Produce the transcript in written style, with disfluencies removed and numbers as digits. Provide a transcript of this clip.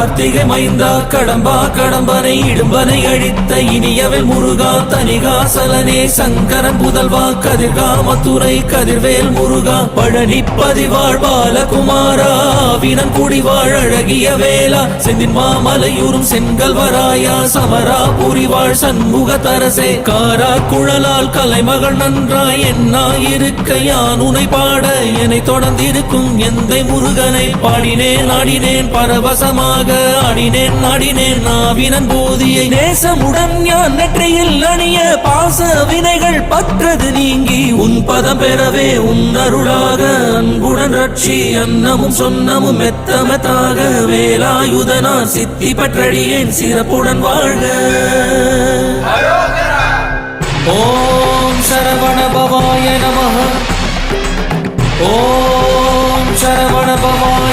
கார்த்திகை மைந்தா கடம்பா கடம்பனை இடும்பனை அழித்த இனியவள் முருகா தனிகாசலனே சங்கரன் புதல்வா கதிர்காமத்துறை கதிர்வேல் முருகா பழனி பதிவாழ் பாலகுமாரா வினன் குடிவாழ் அழகிய வேளா செந்தின் மாமலையூரும் செங்கல்வராயா சமரா புரிவாழ் சண்முக தரசே காரா குழலால் கலைமகள் நன்றாய் என்னாயிருக்க யான் உனை பாட என்னை தொடர்ந்திருக்கும் எந்தை முருகனை பாடினேன் ஆடினேன் பரவசமாக ஆடினேன் நாடினேன் நாவினன் போதியை நேசமுடன் யான் நெற்றியில் அணிய பாச வினைகள் பற்றது நீங்கி உன் பதம் பெறவே உன் அருளாக அன்புடன் ரட்சி அன்னமும் சொன்னமும் மெத்தமத்தாக வேலாயுதனா சித்தி பற்றடியேன் சிறப்புடன் வாழ்க. ஓம் சரவண பவாய நமः. ஓம் சரவண பவாய